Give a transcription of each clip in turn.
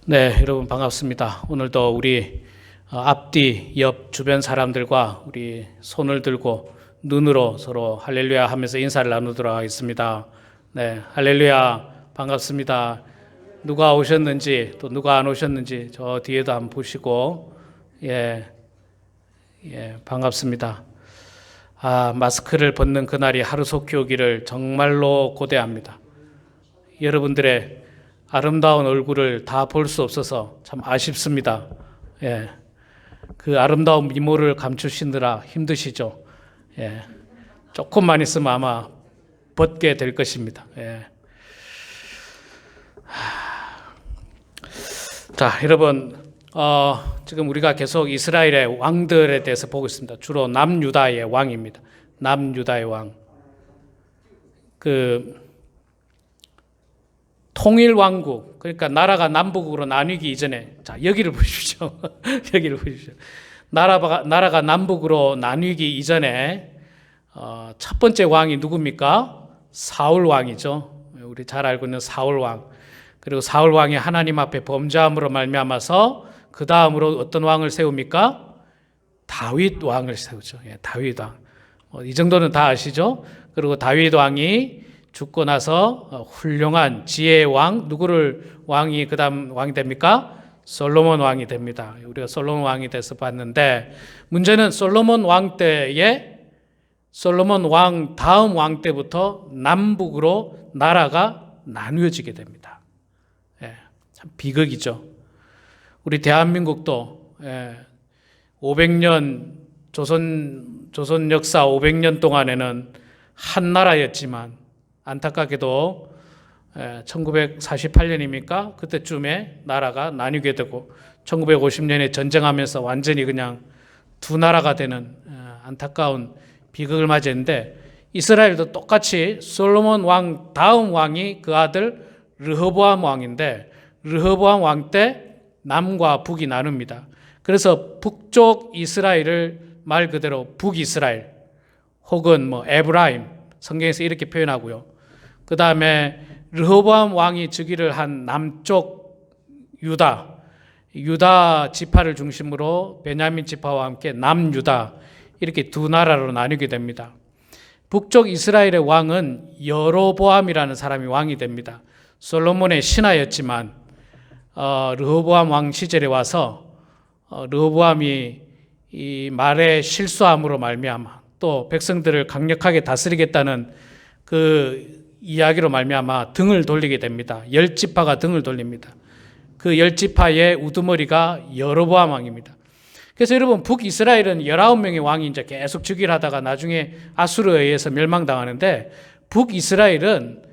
네, 여러분 반갑습니다. 오늘도 우리 앞뒤, 옆, 주변 사람들과 우리 손을 들고 눈으로 서로 할렐루야 하면서 인사를 나누도록 하겠습니다. 네, 할렐루야 반갑습니다. 누가 오셨는지 또 누가 안 오셨는지 저 뒤에도 한번 보시고 예, 반갑습니다. 마스크를 벗는 그날이 하루속히 오기를 정말로 고대합니다. 여러분들의 아름다운 얼굴을 다 볼 수 없어서 참 아쉽습니다. 예. 그 아름다운 미모를 감추시느라 힘드시죠. 예. 조금만 있으면 아마 벗게 될 것입니다. 예. 자, 여러분, 지금 우리가 계속 이스라엘의 왕들에 대해서 보고 있습니다. 주로 남유다의 왕입니다. 남유다의 왕. 통일왕국, 그러니까 나라가 남북으로 나뉘기 이전에, 자, 여기를 보십시오. 여기를 보십시오. 나라가 남북으로 나뉘기 이전에, 첫 번째 왕이 누굽니까? 사울왕이죠. 우리 잘 알고 있는 사울왕. 그리고 사울왕이 하나님 앞에 범죄함으로 말미암아서 그 다음으로 어떤 왕을 세웁니까? 다윗 왕을 세우죠. 예, 다윗 왕. 이 정도는 다 아시죠? 그리고 다윗 왕이 죽고 나서 훌륭한 지혜의 왕, 누구를 왕이 그 다음 왕이 됩니까? 솔로몬 왕이 됩니다. 우리가 솔로몬 왕이 돼서 봤는데, 문제는 솔로몬 왕 때에 솔로몬 왕 다음 왕 때부터 남북으로 나라가 나누어지게 됩니다. 예, 참 비극이죠. 우리 대한민국도 500년 조선 역사 500년 동안에는 한 나라였지만 안타깝게도 1948년입니까? 그때쯤에 나라가 나뉘게 되고 1950년에 전쟁하면서 완전히 그냥 두 나라가 되는 안타까운 비극을 맞이했는데, 이스라엘도 똑같이 솔로몬 왕 다음 왕이 그 아들 르호보암 왕인데, 르호보암 왕 때 남과 북이 나눕니다. 그래서 북쪽 이스라엘을 말 그대로 북이스라엘 혹은 에브라임, 성경에서 이렇게 표현하고요. 그 다음에 르호보암 왕이 즉위를 한 남쪽 유다 지파를 중심으로 베냐민 지파와 함께 남유다, 이렇게 두 나라로 나뉘게 됩니다. 북쪽 이스라엘의 왕은 여로보암이라는 사람이 왕이 됩니다. 솔로몬의 신하였지만 르호보암 왕 시절에 와서 르호보암이 이 말의 실수함으로 말미암아 또 백성들을 강력하게 다스리겠다는 그 이야기로 말미암아 등을 돌리게 됩니다. 10지파가 등을 돌립니다. 그 10지파의 우두머리가 여로보암 왕입니다. 그래서 여러분, 북이스라엘은 19명의 왕이 이제 계속 즉위를 하다가 나중에 아수르에 의해서 멸망당하는데, 북이스라엘은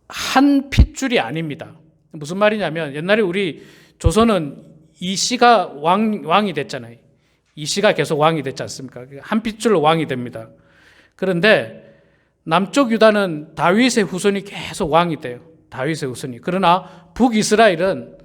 한 핏줄이 아닙니다. 무슨 말이냐면, 옛날에 우리 조선은 이씨가 왕이 됐잖아요. 이씨가 계속 왕이 됐지 않습니까? 한 핏줄로 왕이 됩니다. 그런데 남쪽 유다는 다윗의 후손이 계속 왕이 돼요. 다윗의 후손이. 그러나 북이스라엘은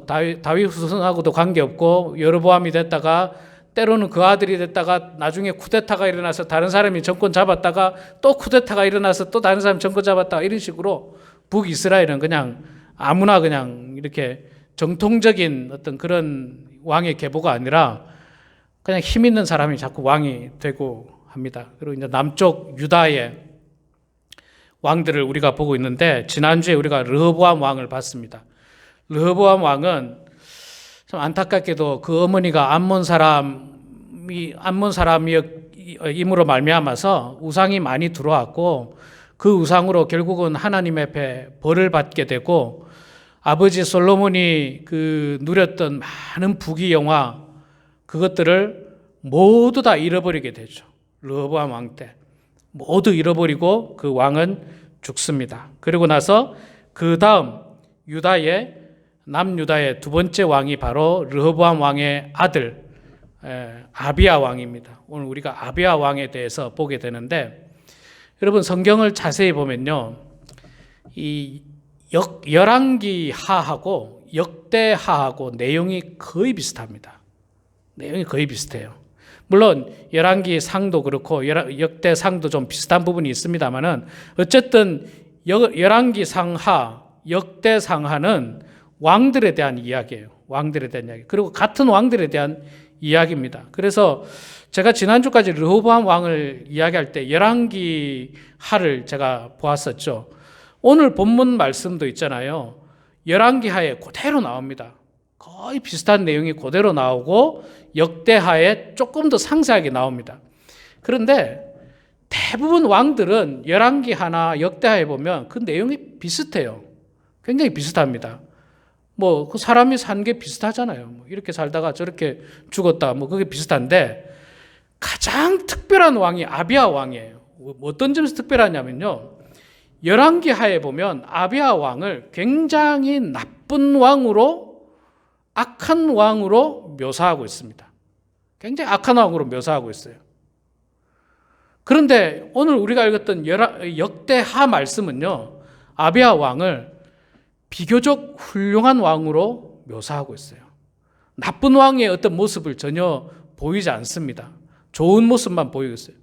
다윗 후손하고도 관계없고, 여로보암이 됐다가 때로는 그 아들이 됐다가 나중에 쿠데타가 일어나서 다른 사람이 정권 잡았다가 또 쿠데타가 일어나서 또 다른 사람이 정권 잡았다가 이런 식으로 북이스라엘은 그냥 아무나 그냥 이렇게 정통적인 어떤 그런 왕의 계보가 아니라 그냥 힘 있는 사람이 자꾸 왕이 되고 합니다. 그리고 이제 남쪽 유다의 왕들을 우리가 보고 있는데, 지난주에 우리가 르호보암 왕을 봤습니다. 르호보암 왕은 좀 안타깝게도 그 어머니가 암몬 사람임으로 말미암아서 우상이 많이 들어왔고, 그 우상으로 결국은 하나님 앞에 벌을 받게 되고, 아버지 솔로몬이 누렸던 많은 부귀 영화, 그것들을 모두 다 잃어버리게 되죠. 르호보암 왕 때 모두 잃어버리고 그 왕은 죽습니다. 그리고 나서 그 다음 남유다의 두 번째 왕이 바로 르호보암 왕의 아들 아비야 왕입니다. 오늘 우리가 아비야 왕에 대해서 보게 되는데, 여러분 성경을 자세히 보면요, 이 열왕기하하고 역대하하고 내용이 거의 비슷합니다. 내용이 거의 비슷해요. 물론 열왕기상도 그렇고 역대상도 좀 비슷한 부분이 있습니다만은, 어쨌든 열왕기상하 역대상하는 왕들에 대한 이야기예요. 왕들에 대한 이야기. 그리고 같은 왕들에 대한 이야기입니다. 그래서 제가 지난주까지 르호보암 왕을 이야기할 때 열왕기하를 제가 보았었죠. 오늘 본문 말씀도 있잖아요. 열왕기하에 그대로 나옵니다. 거의 비슷한 내용이 그대로 나오고 역대하에 조금 더 상세하게 나옵니다. 그런데 대부분 왕들은 열왕기하나 역대하에 보면 그 내용이 비슷해요. 굉장히 비슷합니다. 뭐 그 사람이 산 게 비슷하잖아요. 뭐 이렇게 살다가 저렇게 죽었다. 뭐 그게 비슷한데 가장 특별한 왕이 아비야 왕이에요. 어떤 점에서 특별하냐면요. 열왕기하에 보면 아비야 왕을 굉장히 나쁜 왕으로, 악한 왕으로 묘사하고 있습니다. 굉장히 악한 왕으로 묘사하고 있어요. 그런데 오늘 우리가 읽었던 역대하 말씀은요, 아비야 왕을 비교적 훌륭한 왕으로 묘사하고 있어요. 나쁜 왕의 어떤 모습을 전혀 보이지 않습니다. 좋은 모습만 보이고 있어요.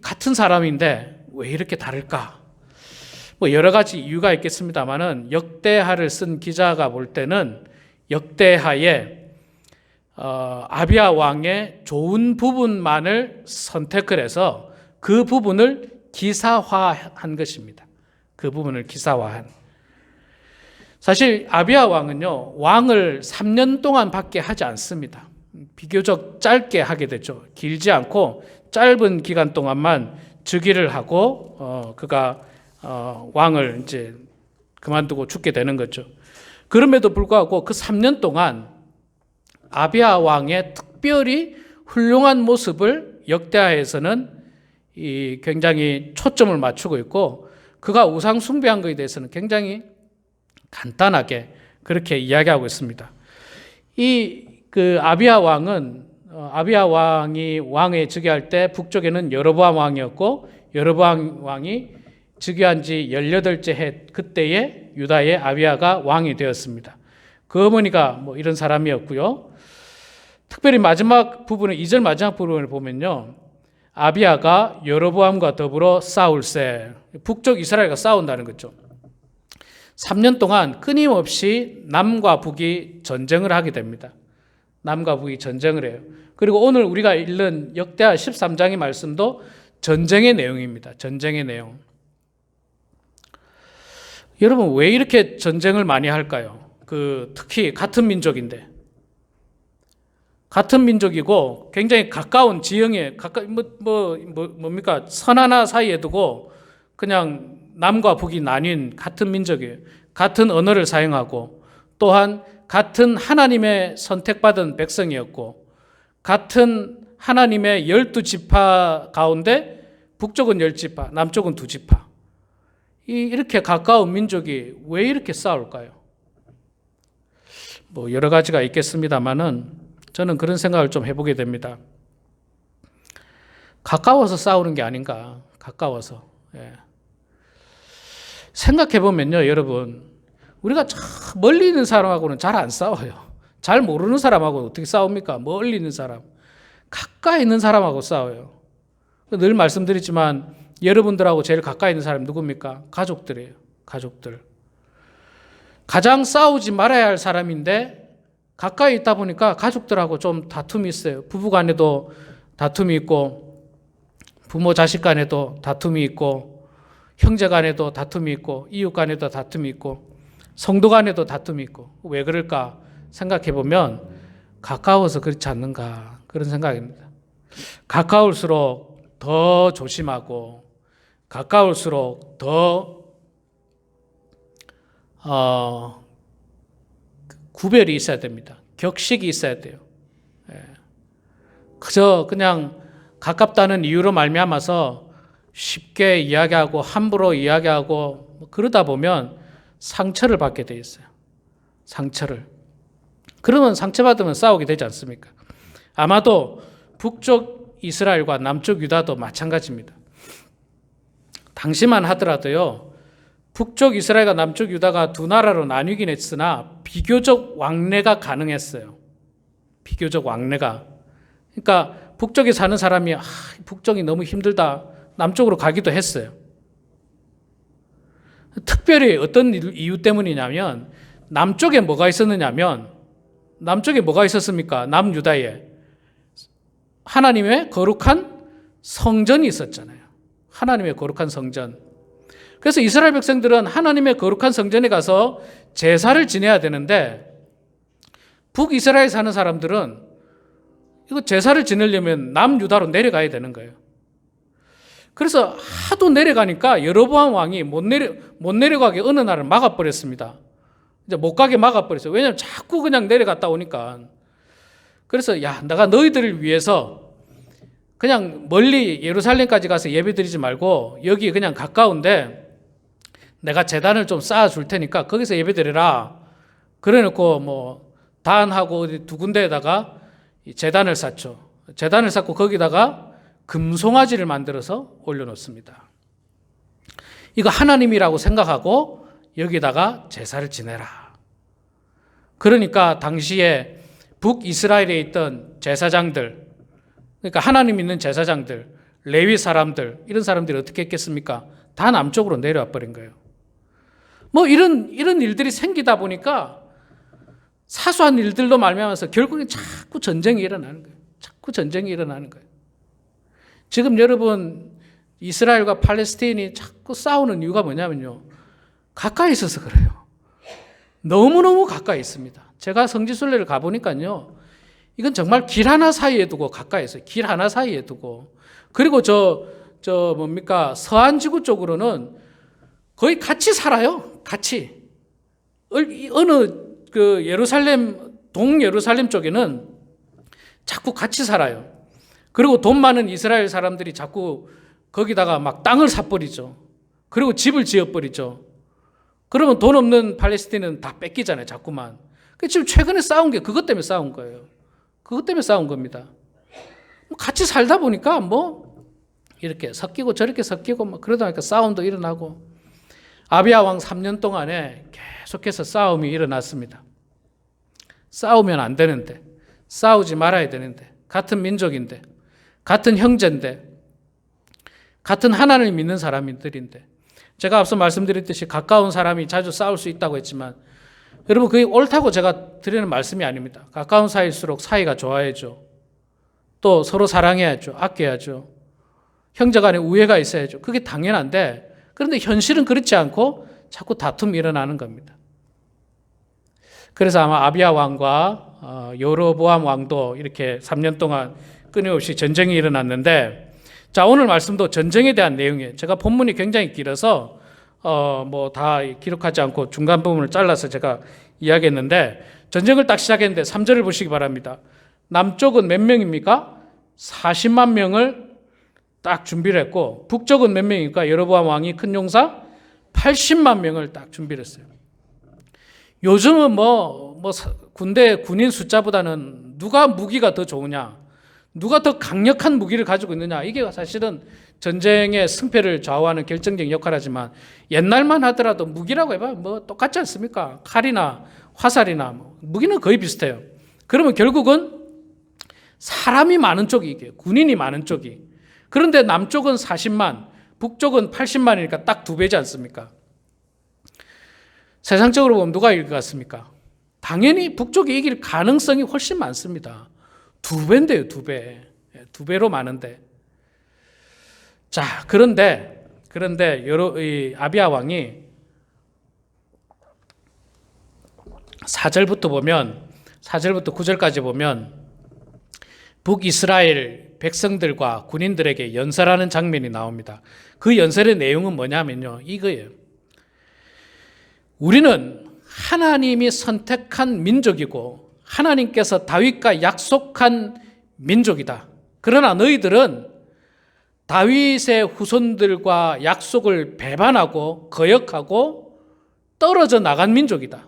같은 사람인데 왜 이렇게 다를까? 뭐 여러 가지 이유가 있겠습니다만은 역대하를 쓴 기자가 볼 때는 역대하에 아비야 왕의 좋은 부분만을 선택을 해서 그 부분을 기사화한 것입니다. 그 부분을 기사화한. 사실 아비야 왕은요, 왕을 3년 동안밖에 하지 않습니다. 비교적 짧게 하게 되죠. 길지 않고 짧은 기간 동안만 즉위를 하고 그가 왕을 이제 그만두고 죽게 되는 거죠. 그럼에도 불구하고 그 3년 동안 아비야 왕의 특별히 훌륭한 모습을 역대하에서는 굉장히 초점을 맞추고 있고, 그가 우상 숭배한 것에 대해서는 굉장히 간단하게 그렇게 이야기하고 있습니다. 그 아비야 왕은 아비야 왕이 왕에 즉위할 때 북쪽에는 여로보암 왕이었고, 여로보암 왕이 즉위한 지 18째 해 그때에 유다의 아비야가 왕이 되었습니다. 그 어머니가 뭐 이런 사람이었고요. 특별히 마지막 부분을 2절 마지막 부분을 보면요, 아비야가 여로보암과 더불어 싸울세, 북쪽 이스라엘과 싸운다는 거죠. 3년 동안 끊임없이 남과 북이 전쟁을 하게 됩니다. 남과 북이 전쟁을 해요. 그리고 오늘 우리가 읽는 역대하 13장의 말씀도 전쟁의 내용입니다. 전쟁의 내용. 여러분, 왜 이렇게 전쟁을 많이 할까요? 특히 같은 민족인데, 같은 민족이고 굉장히 가까운 지형에 뭡니까? 선 하나 사이에 두고 그냥 남과 북이 나뉜 같은 민족이에요. 같은 언어를 사용하고, 또한 같은 하나님의 선택받은 백성이었고, 같은 하나님의 12지파 가운데 북쪽은 10지파, 남쪽은 2지파. 이렇게 가까운 민족이 왜 이렇게 싸울까요? 뭐 여러 가지가 있겠습니다만은 저는 그런 생각을 좀 해보게 됩니다. 가까워서 싸우는 게 아닌가, 가까워서. 예. 생각해보면요, 여러분, 우리가 저 멀리 있는 사람하고는 잘 안 싸워요. 잘 모르는 사람하고 어떻게 싸웁니까? 멀리 있는 사람. 가까이 있는 사람하고 싸워요. 늘 말씀드리지만 여러분들하고 제일 가까이 있는 사람이 누굽니까? 가족들이에요. 가족들. 가장 싸우지 말아야 할 사람인데 가까이 있다 보니까 가족들하고 좀 다툼이 있어요. 부부 간에도 다툼이 있고, 부모 자식 간에도 다툼이 있고, 형제 간에도 다툼이 있고, 이웃 간에도 다툼이 있고, 성도 간에도 다툼이 있고. 왜 그럴까 생각해 보면 가까워서 그렇지 않는가, 그런 생각입니다. 가까울수록 더 조심하고, 가까울수록 더 구별이 있어야 됩니다. 격식이 있어야 돼요. 그저 그냥 가깝다는 이유로 말미암아서 쉽게 이야기하고 함부로 이야기하고 그러다 보면 상처를 받게 돼 있어요. 상처를. 그러면 상처받으면 싸우게 되지 않습니까? 아마도 북쪽 이스라엘과 남쪽 유다도 마찬가지입니다. 당시만 하더라도요, 북쪽 이스라엘과 남쪽 유다가 두 나라로 나뉘긴 했으나 비교적 왕래가 가능했어요. 비교적 왕래가. 그러니까 북쪽에 사는 사람이 북쪽이 너무 힘들다, 남쪽으로 가기도 했어요. 특별히 어떤 이유 때문이냐면 남쪽에 뭐가 있었느냐면 남쪽에 뭐가 있었습니까? 남유다에 하나님의 거룩한 성전이 있었잖아요. 하나님의 거룩한 성전. 그래서 이스라엘 백성들은 하나님의 거룩한 성전에 가서 제사를 지내야 되는데 북이스라엘 사는 사람들은 이거 제사를 지내려면 남유다로 내려가야 되는 거예요. 그래서 하도 내려가니까 여로보암 왕이 못 내려가게 어느 날을 막아버렸습니다. 이제 못 가게 막아버렸어요. 왜냐하면 자꾸 그냥 내려갔다 오니까. 그래서 야, 내가 너희들을 위해서 그냥 멀리 예루살렘까지 가서 예배드리지 말고 여기 그냥 가까운데 내가 제단을 좀 쌓아줄 테니까 거기서 예배드리라. 그래놓고 뭐 단하고 두 군데에다가 제단을 쌓죠. 제단을 쌓고 거기다가 금송아지를 만들어서 올려놓습니다. 이거 하나님이라고 생각하고 여기다가 제사를 지내라. 그러니까 당시에 북이스라엘에 있던 제사장들, 그러니까 하나님 있는 제사장들, 레위 사람들, 이런 사람들이 어떻게 했겠습니까? 다 남쪽으로 내려와 버린 거예요. 뭐 이런 일들이 생기다 보니까 사소한 일들로 말미암아서 결국엔 자꾸 전쟁이 일어나는 거예요. 자꾸 전쟁이 일어나는 거예요. 지금 여러분 이스라엘과 팔레스타인이 자꾸 싸우는 이유가 뭐냐면요. 가까이 있어서 그래요. 너무너무 가까이 있습니다. 제가 성지순례를 가보니까요. 이건 정말 길 하나 사이에 두고 가까이 있어요. 길 하나 사이에 두고. 그리고 서한지구 쪽으로는 거의 같이 살아요. 같이. 어느 동예루살렘 쪽에는 자꾸 같이 살아요. 그리고 돈 많은 이스라엘 사람들이 자꾸 거기다가 막 땅을 사버리죠. 그리고 집을 지어버리죠. 그러면 돈 없는 팔레스타인은 다 뺏기잖아요. 자꾸만. 지금 최근에 싸운 게 그것 때문에 싸운 거예요. 그것 때문에 싸운 겁니다. 같이 살다 보니까 뭐 이렇게 섞이고 저렇게 섞이고 막 그러다 보니까 싸움도 일어나고 아비야 왕 3년 동안에 계속해서 싸움이 일어났습니다. 싸우면 안 되는데, 싸우지 말아야 되는데, 같은 민족인데, 같은 형제인데, 같은 하나님을 믿는 사람들인데, 제가 앞서 말씀드렸듯이 가까운 사람이 자주 싸울 수 있다고 했지만 여러분 그게 옳다고 제가 드리는 말씀이 아닙니다. 가까운 사이일수록 사이가 좋아야죠. 또 서로 사랑해야죠. 아껴야죠. 형제간에 우애가 있어야죠. 그게 당연한데 그런데 현실은 그렇지 않고 자꾸 다툼이 일어나는 겁니다. 그래서 아마 아비야 왕과 여로보암 왕도 이렇게 3년 동안 끊임없이 전쟁이 일어났는데 자, 오늘 말씀도 전쟁에 대한 내용이에요. 제가 본문이 굉장히 길어서 다 기록하지 않고 중간 부분을 잘라서 제가 이야기했는데 전쟁을 딱 시작했는데 3절을 보시기 바랍니다. 남쪽은 몇 명입니까? 40만 명을 딱 준비를 했고 북쪽은 몇 명입니까? 여로보암 왕이 큰 용사 80만 명을 딱 준비를 했어요. 요즘은 군대 군인 숫자보다는 누가 무기가 더 좋으냐, 누가 더 강력한 무기를 가지고 있느냐, 이게 사실은 전쟁의 승패를 좌우하는 결정적인 역할을 하지만 옛날만 하더라도 무기라고 해봐 똑같지 않습니까? 칼이나 화살이나 무기는 거의 비슷해요. 그러면 결국은 사람이 많은 쪽이 이겨요. 군인이 많은 쪽이. 그런데 남쪽은 40만, 북쪽은 80만이니까 딱 2배지 않습니까? 세상적으로 보면 누가 이길 것 같습니까? 당연히 북쪽이 이길 가능성이 훨씬 많습니다. 2배인데요, 2배. 2배로 많은데. 자, 그런데 아비야 왕이 4절부터 9절까지 보면 북이스라엘 백성들과 군인들에게 연설하는 장면이 나옵니다. 그 연설의 내용은 뭐냐면요, 이거예요. 우리는 하나님이 선택한 민족이고 하나님께서 다윗과 약속한 민족이다. 그러나 너희들은 다윗의 후손들과 약속을 배반하고 거역하고 떨어져 나간 민족이다.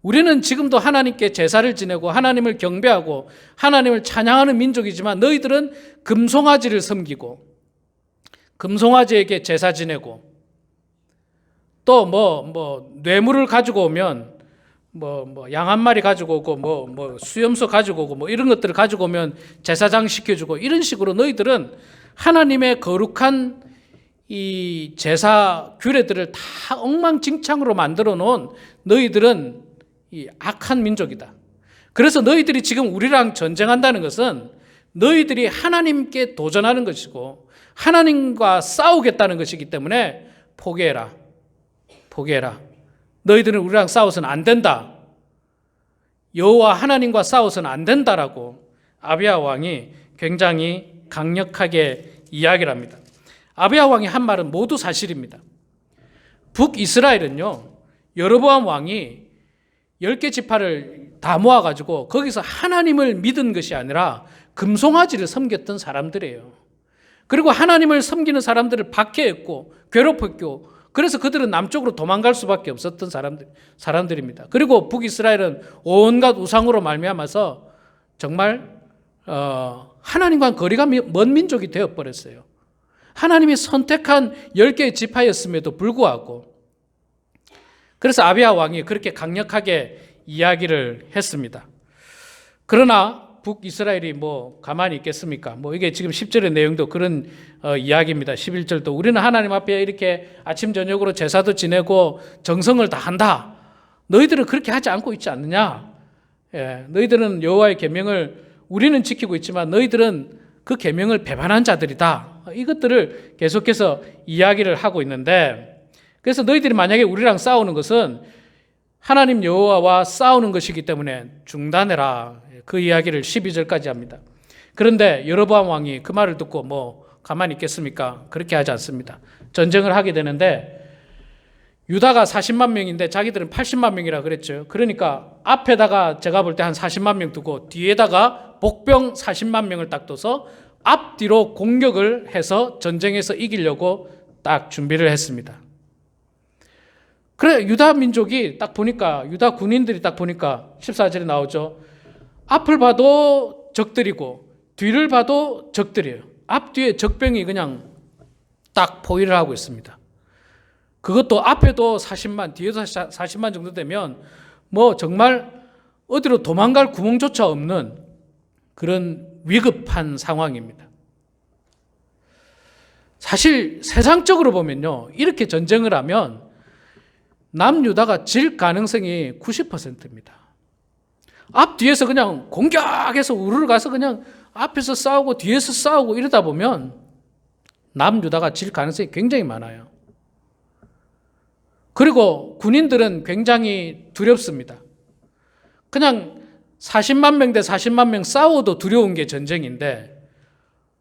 우리는 지금도 하나님께 제사를 지내고 하나님을 경배하고 하나님을 찬양하는 민족이지만 너희들은 금송아지를 섬기고 금송아지에게 제사 지내고 또 뇌물을 가지고 오면 양 한 마리 가지고 오고 수염소 가지고 오고 이런 것들을 가지고 오면 제사장 시켜주고 이런 식으로 너희들은 하나님의 거룩한 이 제사 규례들을 다 엉망진창으로 만들어 놓은 너희들은 이 악한 민족이다. 그래서 너희들이 지금 우리랑 전쟁한다는 것은 너희들이 하나님께 도전하는 것이고 하나님과 싸우겠다는 것이기 때문에 포기해라. 포기해라. 너희들은 우리랑 싸워서는 안 된다. 여호와 하나님과 싸워서는 안 된다라고 아비야 왕이 굉장히 강력하게 이야기를 합니다. 아비야 왕이 한 말은 모두 사실입니다. 북이스라엘은요, 여로보암 왕이 10개 지파를 다 모아가지고 거기서 하나님을 믿은 것이 아니라 금송아지를 섬겼던 사람들이에요. 그리고 하나님을 섬기는 사람들을 박해했고 괴롭혔고, 그래서 그들은 남쪽으로 도망갈 수밖에 없었던 사람들입니다. 그리고 북이스라엘은 온갖 우상으로 말미암아서 정말 하나님과 거리가 먼 민족이 되어버렸어요. 하나님이 선택한 10개의 지파였음에도 불구하고. 그래서 아비야 왕이 그렇게 강력하게 이야기를 했습니다. 그러나 북이스라엘이 뭐 가만히 있겠습니까? 뭐 이게 지금 10절의 내용도 그런 이야기입니다. 11절도 우리는 하나님 앞에 이렇게 아침 저녁으로 제사도 지내고 정성을 다 한다. 너희들은 그렇게 하지 않고 있지 않느냐? 예, 너희들은 여호와의 계명을 우리는 지키고 있지만 너희들은 그 계명을 배반한 자들이다. 이것들을 계속해서 이야기를 하고 있는데, 그래서 너희들이 만약에 우리랑 싸우는 것은 하나님 여호와와 싸우는 것이기 때문에 중단해라. 그 이야기를 12절까지 합니다. 그런데 여로보암 왕이 그 말을 듣고 뭐 가만히 있겠습니까? 그렇게 하지 않습니다. 전쟁을 하게 되는데 유다가 40만 명인데 자기들은 80만 명이라 그랬죠. 그러니까 앞에다가 제가 볼 때 한 40만 명 두고 뒤에다가 복병 40만 명을 딱 둬서 앞뒤로 공격을 해서 전쟁에서 이기려고 딱 준비를 했습니다. 그래, 유다 민족이 딱 보니까, 유다 군인들이 딱 보니까 14절에 나오죠. 앞을 봐도 적들이고 뒤를 봐도 적들이에요. 앞뒤에 적병이 그냥 딱 포위를 하고 있습니다. 그것도 앞에도 40만, 뒤에도 40만 정도 되면 뭐 정말 어디로 도망갈 구멍조차 없는 그런 위급한 상황입니다. 사실 세상적으로 보면요, 이렇게 전쟁을 하면 남유다가 질 가능성이 90%입니다. 앞뒤에서 그냥 공격해서 우르르 가서 그냥 앞에서 싸우고 뒤에서 싸우고 이러다 보면 남유다가 질 가능성이 굉장히 많아요. 그리고 군인들은 굉장히 두렵습니다. 그냥 40만 명 대 40만 명 싸워도 두려운 게 전쟁인데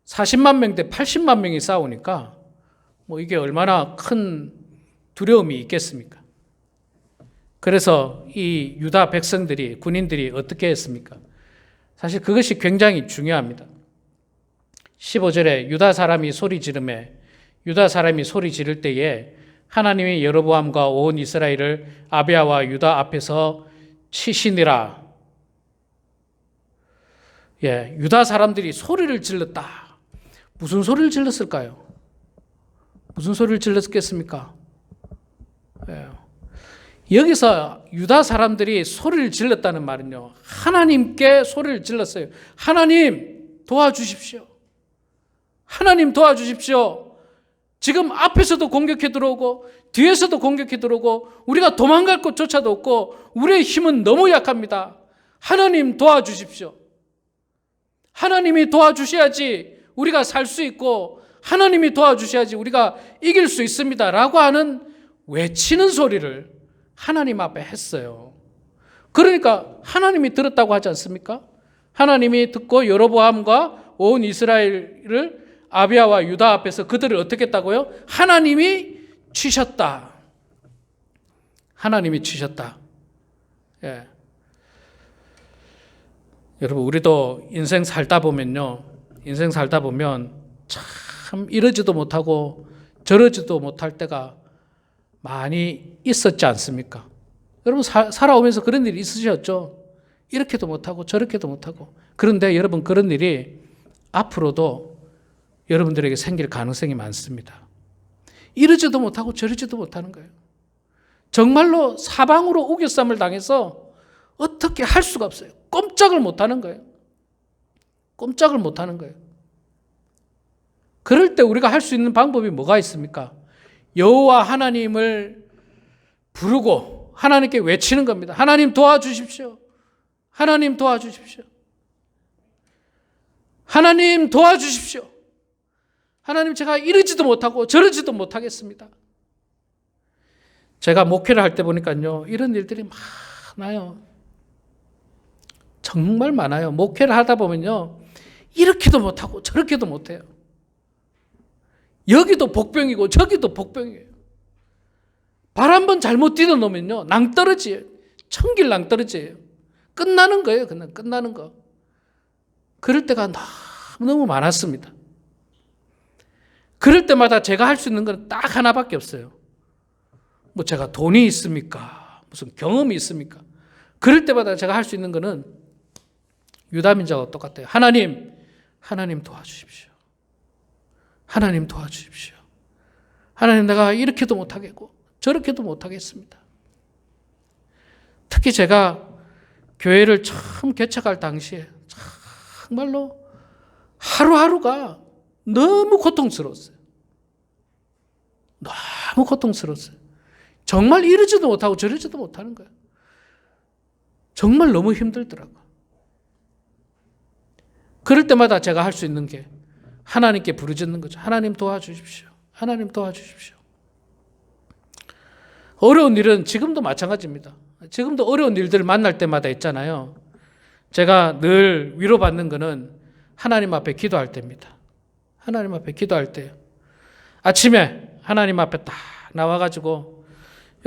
40만 명 대 80만 명이 싸우니까 뭐 이게 얼마나 큰 두려움이 있겠습니까? 그래서 이 유다 백성들이, 군인들이 어떻게 했습니까? 사실 그것이 굉장히 중요합니다. 15절에 유다 사람이 소리 지르매, 유다 사람이 소리 지를 때에 하나님이 여로보암과 온 이스라엘을 아비야와 유다 앞에서 치시니라. 예, 유다 사람들이 소리를 질렀다. 무슨 소리를 질렀을까요? 무슨 소리를 질렀겠습니까? 예. 여기서 유다 사람들이 소리를 질렀다는 말은요, 하나님께 소리를 질렀어요. 하나님 도와주십시오. 하나님 도와주십시오. 지금 앞에서도 공격해 들어오고 뒤에서도 공격해 들어오고 우리가 도망갈 곳조차도 없고 우리의 힘은 너무 약합니다. 하나님 도와주십시오. 하나님이 도와주셔야지 우리가 살 수 있고 하나님이 도와주셔야지 우리가 이길 수 있습니다. 라고 하는 외치는 소리를 하나님 앞에 했어요. 그러니까 하나님이 들었다고 하지 않습니까? 하나님이 듣고 여로보암과 온 이스라엘을 아비야와 유다 앞에서 그들을 어떻게 했다고요? 하나님이 치셨다. 하나님이 치셨다. 예. 여러분, 우리도 인생 살다 보면요, 인생 살다 보면 참 이러지도 못하고 저러지도 못할 때가 많이 있었지 않습니까? 여러분 살아오면서 그런 일이 있으셨죠? 이렇게도 못하고 저렇게도 못하고. 그런데 여러분 그런 일이 앞으로도 여러분들에게 생길 가능성이 많습니다. 이러지도 못하고 저러지도 못하는 거예요. 정말로 사방으로 우겨쌈을 당해서 어떻게 할 수가 없어요. 꼼짝을 못하는 거예요. 꼼짝을 못하는 거예요. 그럴 때 우리가 할 수 있는 방법이 뭐가 있습니까? 여호와 하나님을 부르고 하나님께 외치는 겁니다. 하나님 도와주십시오. 하나님 도와주십시오. 하나님 도와주십시오. 하나님, 제가 이러지도 못하고 저러지도 못하겠습니다. 제가 목회를 할 때 보니까요, 이런 일들이 많아요. 정말 많아요. 목회를 하다 보면요, 이렇게도 못하고 저렇게도 못해요. 여기도 복병이고 저기도 복병이에요. 발 한 번 잘못 디뎌 놓으면요, 낭떠러지예요. 천길 낭떠러지예요. 끝나는 거예요. 그냥 끝나는 거. 그럴 때가 너무 많았습니다. 그럴 때마다 제가 할 수 있는 건 딱 하나밖에 없어요. 뭐 제가 돈이 있습니까? 무슨 경험이 있습니까? 그럴 때마다 제가 할 수 있는 거는 유다민자와 똑같아요. 하나님 도와주십시오. 하나님 도와주십시오. 하나님, 내가 이렇게도 못하겠고 저렇게도 못하겠습니다. 특히 제가 교회를 처음 개척할 당시에 정말로 하루하루가 너무 고통스러웠어요. 너무 고통스러웠어요. 정말 이러지도 못하고 저러지도 못하는 거예요. 정말 너무 힘들더라고요. 그럴 때마다 제가 할 수 있는 게 하나님께 부르짖는 거죠. 하나님 도와주십시오. 하나님 도와주십시오. 어려운 일은 지금도 마찬가지입니다. 지금도 어려운 일들을 만날 때마다 있잖아요. 제가 늘 위로받는 거는 하나님 앞에 기도할 때입니다. 하나님 앞에 기도할 때요. 아침에 하나님 앞에 딱 나와가지고,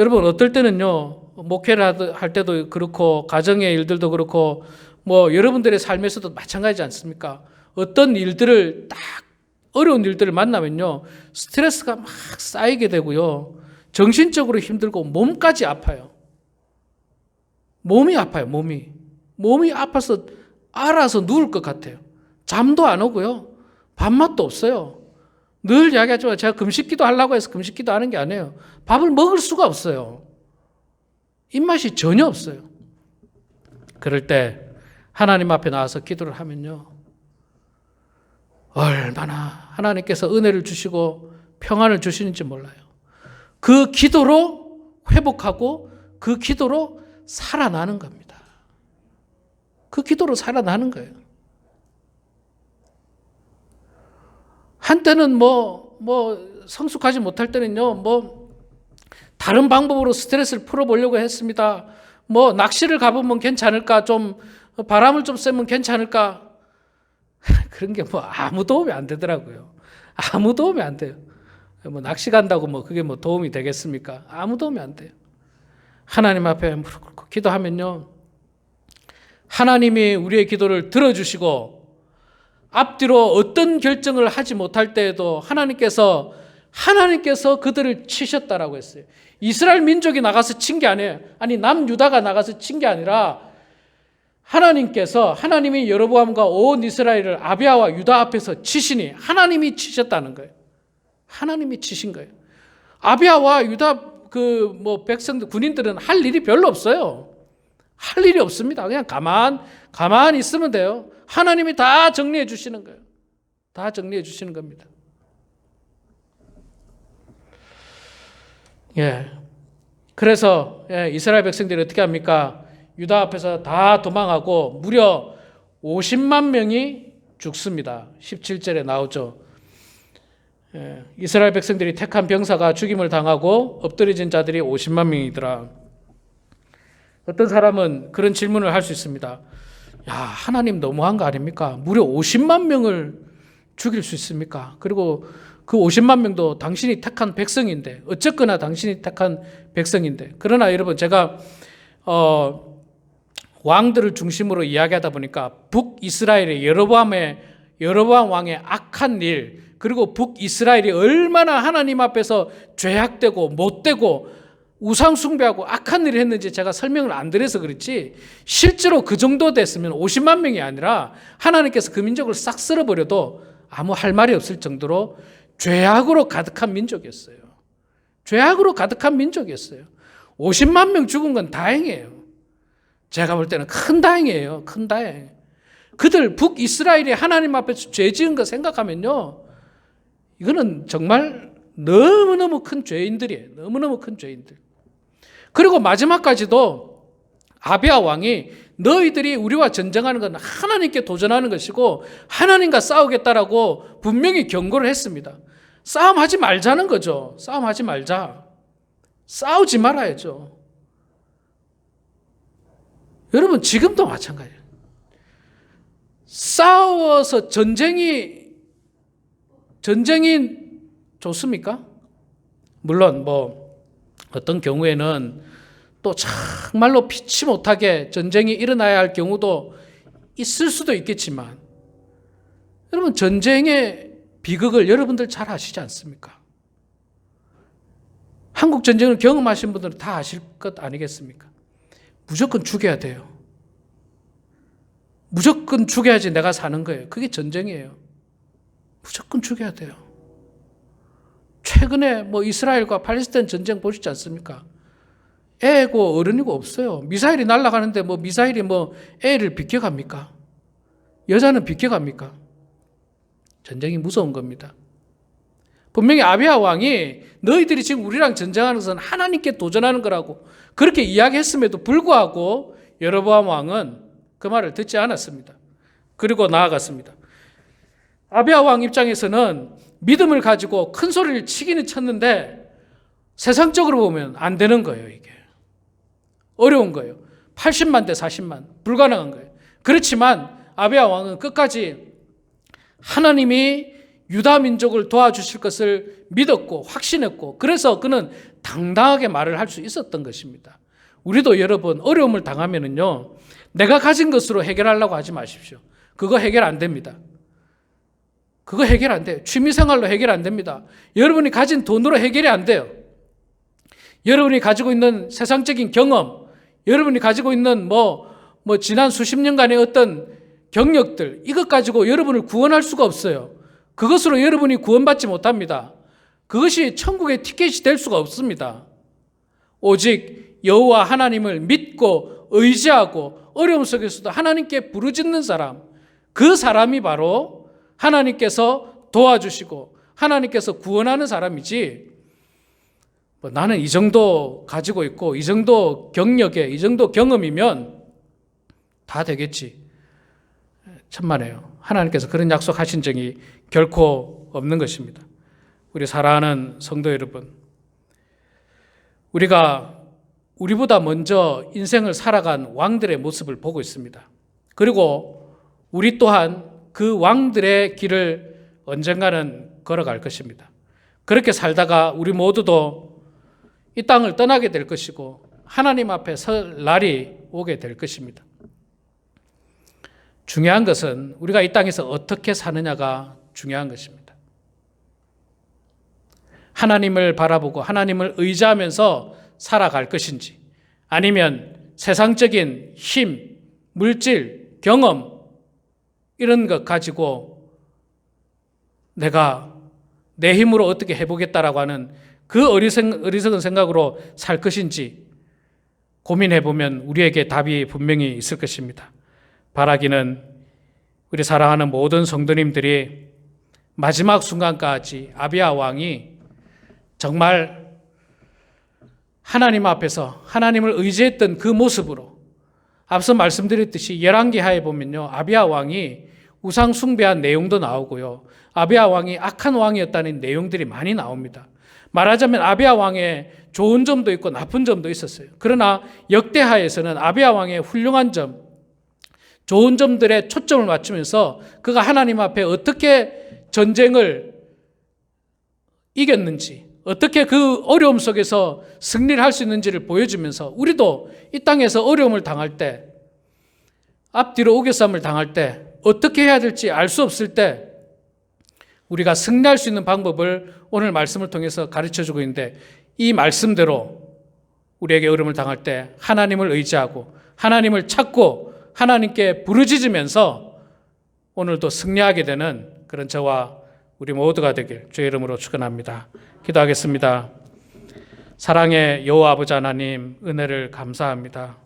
여러분 어떨 때는요, 목회를 할 때도 그렇고 가정의 일들도 그렇고 뭐 여러분들의 삶에서도 마찬가지지 않습니까? 어떤 일들을 딱 어려운 일들을 만나면요, 스트레스가 막 쌓이게 되고요, 정신적으로 힘들고 몸까지 아파요. 몸이 아파요. 몸이 아파서 알아서 누울 것 같아요. 잠도 안 오고요, 밥맛도 없어요. 늘 이야기하지만 제가 금식기도 하려고 해서 금식기도 하는 게 아니에요. 밥을 먹을 수가 없어요. 입맛이 전혀 없어요. 그럴 때 하나님 앞에 나와서 기도를 하면요, 얼마나 하나님께서 은혜를 주시고 평안을 주시는지 몰라요. 그 기도로 회복하고 그 기도로 살아나는 겁니다. 그 기도로 살아나는 거예요. 한때는 성숙하지 못할 때는요, 다른 방법으로 스트레스를 풀어보려고 했습니다. 낚시를 가보면 괜찮을까? 좀 바람을 좀 쐬면 괜찮을까? 그런 게 아무 도움이 안 되더라고요. 아무 도움이 안 돼요. 낚시 간다고 그게 도움이 되겠습니까? 아무 도움이 안 돼요. 하나님 앞에 무릎 꿇고 기도하면요, 하나님이 우리의 기도를 들어주시고, 앞뒤로 어떤 결정을 하지 못할 때에도 하나님께서 그들을 치셨다라고 했어요. 이스라엘 민족이 나가서 친 게 아니에요. 아니, 남유다가 나가서 친 게 아니라 하나님이 여로보암과 온 이스라엘을 아비아와 유다 앞에서 치시니 하나님이 치셨다는 거예요. 하나님이 치신 거예요. 아비아와 유다 백성들, 군인들은 할 일이 별로 없어요. 할 일이 없습니다. 그냥 가만히 있으면 돼요. 하나님이 다 정리해 주시는 거예요. 다 정리해 주시는 겁니다. 그래서 이스라엘 백성들이 어떻게 합니까? 유다 앞에서 다 도망하고 무려 50만 명이 죽습니다. 17절에 나오죠. 이스라엘 백성들이 택한 병사가 죽임을 당하고 엎드려진 자들이 50만 명이더라. 어떤 사람은 그런 질문을 할 수 있습니다. 야, 하나님 너무한 거 아닙니까? 무려 50만 명을 죽일 수 있습니까? 그리고 그 50만 명도 당신이 택한 백성인데, 어쨌거나 당신이 택한 백성인데. 그러나 여러분, 제가 왕들을 중심으로 이야기하다 보니까 북이스라엘의 여로보암 왕의 악한 일, 그리고 북이스라엘이 얼마나 하나님 앞에서 죄악되고 못되고 우상 숭배하고 악한 일을 했는지 제가 설명을 안 드려서 그렇지, 실제로 그 정도 됐으면 50만 명이 아니라 하나님께서 그 민족을 싹 쓸어버려도 아무 할 말이 없을 정도로 죄악으로 가득한 민족이었어요. 죄악으로 가득한 민족이었어요. 50만 명 죽은 건 다행이에요. 제가 볼 때는 큰 다행이에요. 큰 다행. 그들 북이스라엘이 하나님 앞에서 죄 지은 거 생각하면요, 이거는 정말 너무너무 큰 죄인들이에요. 너무너무 큰 죄인들. 그리고 마지막까지도 아비야 왕이 너희들이 우리와 전쟁하는 건 하나님께 도전하는 것이고 하나님과 싸우겠다라고 분명히 경고를 했습니다. 싸움하지 말자는 거죠. 싸움하지 말자. 싸우지 말아야죠. 여러분 지금도 마찬가지예요. 싸워서 전쟁이 좋습니까? 물론 어떤 경우에는 또 정말로 피치 못하게 전쟁이 일어나야 할 경우도 있을 수도 있겠지만 여러분 전쟁의 비극을 여러분들 잘 아시지 않습니까? 한국 전쟁을 경험하신 분들은 다 아실 것 아니겠습니까? 무조건 죽여야 돼요. 무조건 죽여야지 내가 사는 거예요. 그게 전쟁이에요. 무조건 죽여야 돼요. 최근에 이스라엘과 팔레스타인 전쟁 보시지 않습니까? 애고 어른이고 없어요. 미사일이 날아가는데 미사일이 애를 비껴갑니까? 여자는 비껴갑니까? 전쟁이 무서운 겁니다. 분명히 아비야 왕이 너희들이 지금 우리랑 전쟁하는 것은 하나님께 도전하는 거라고 그렇게 이야기했음에도 불구하고 여로보암 왕은 그 말을 듣지 않았습니다. 그리고 나아갔습니다. 아비야 왕 입장에서는 믿음을 가지고 큰 소리를 치기는 쳤는데 세상적으로 보면 안 되는 거예요. 이게 어려운 거예요. 80만 대 40만 불가능한 거예요. 그렇지만 아비야 왕은 끝까지 하나님이 유다 민족을 도와주실 것을 믿었고 확신했고 그래서 그는 당당하게 말을 할 수 있었던 것입니다. 우리도 여러분 어려움을 당하면은요 내가 가진 것으로 해결하려고 하지 마십시오. 그거 해결 안 됩니다. 그거 해결 안 돼요. 취미생활로 해결 안 됩니다. 여러분이 가진 돈으로 해결이 안 돼요. 여러분이 가지고 있는 세상적인 경험, 여러분이 가지고 있는 지난 수십 년간의 어떤 경력들, 이것 가지고 여러분을 구원할 수가 없어요. 그것으로 여러분이 구원받지 못합니다. 그것이 천국의 티켓이 될 수가 없습니다. 오직 여호와 하나님을 믿고 의지하고 어려움 속에서도 하나님께 부르짖는 사람, 그 사람이 바로 하나님께서 도와주시고 하나님께서 구원하는 사람이지 나는 이 정도 가지고 있고 이 정도 경력에 이 정도 경험이면 다 되겠지. 천만에요. 하나님께서 그런 약속하신 적이 결코 없는 것입니다. 우리 사랑하는 성도 여러분, 우리가 우리보다 먼저 인생을 살아간 왕들의 모습을 보고 있습니다. 그리고 우리 또한 그 왕들의 길을 언젠가는 걸어갈 것입니다. 그렇게 살다가 우리 모두도 이 땅을 떠나게 될 것이고 하나님 앞에 설 날이 오게 될 것입니다. 중요한 것은 우리가 이 땅에서 어떻게 사느냐가 중요한 것입니다. 하나님을 바라보고 하나님을 의지하면서 살아갈 것인지 아니면 세상적인 힘, 물질, 경험 이런 것 가지고 내가 내 힘으로 어떻게 해보겠다라고 하는 그 어리석은 생각으로 살 것인지 고민해보면 우리에게 답이 분명히 있을 것입니다. 바라기는 우리 사랑하는 모든 성도님들이 마지막 순간까지 아비야 왕이 정말 하나님 앞에서 하나님을 의지했던 그 모습으로 앞서 말씀드렸듯이 열왕기하에 보면요 아비야 왕이 우상 숭배한 내용도 나오고요 아비야 왕이 악한 왕이었다는 내용들이 많이 나옵니다. 말하자면 아비야 왕의 좋은 점도 있고 나쁜 점도 있었어요. 그러나 역대하에서는 아비야 왕의 훌륭한 점, 좋은 점들에 초점을 맞추면서 그가 하나님 앞에 어떻게 전쟁을 이겼는지, 어떻게 그 어려움 속에서 승리를 할 수 있는지를 보여주면서 우리도 이 땅에서 어려움을 당할 때, 앞뒤로 우겨쌈을 당할 때, 어떻게 해야 될지 알 수 없을 때 우리가 승리할 수 있는 방법을 오늘 말씀을 통해서 가르쳐주고 있는데 이 말씀대로 우리에게 어려움을 당할 때 하나님을 의지하고 하나님을 찾고 하나님께 부르짖으면서 오늘도 승리하게 되는 그런 저와 우리 모두가 되길 주의 이름으로 축원합니다. 기도하겠습니다. 사랑의 여호와 아버지 하나님 은혜를 감사합니다.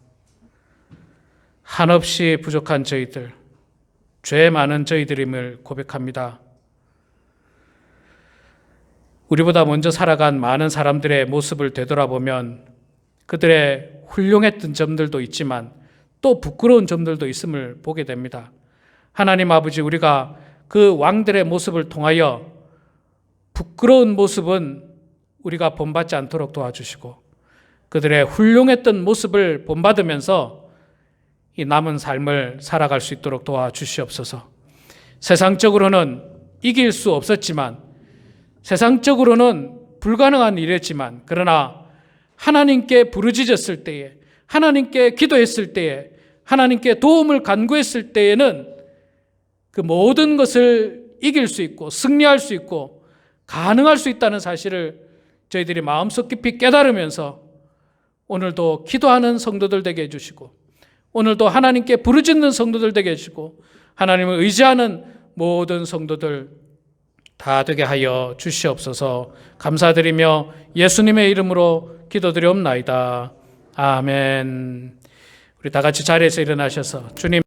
한없이 부족한 저희들, 죄 많은 저희들임을 고백합니다. 우리보다 먼저 살아간 많은 사람들의 모습을 되돌아보면 그들의 훌륭했던 점들도 있지만 또 부끄러운 점들도 있음을 보게 됩니다. 하나님 아버지, 우리가 그 왕들의 모습을 통하여 부끄러운 모습은 우리가 본받지 않도록 도와주시고 그들의 훌륭했던 모습을 본받으면서 이 남은 삶을 살아갈 수 있도록 도와주시옵소서. 세상적으로는 이길 수 없었지만, 세상적으로는 불가능한 일이었지만, 그러나 하나님께 부르짖었을 때에, 하나님께 기도했을 때에, 하나님께 도움을 간구했을 때에는 그 모든 것을 이길 수 있고 승리할 수 있고 가능할 수 있다는 사실을 저희들이 마음속 깊이 깨달으면서 오늘도 기도하는 성도들 되게 해주시고, 오늘도 하나님께 부르짖는 성도들 되게 해주시고, 하나님을 의지하는 모든 성도들 다 되게 하여 주시옵소서. 감사드리며 예수님의 이름으로 기도드리옵나이다. 아멘. 우리 다 같이 자리에서 일어나셔서 주님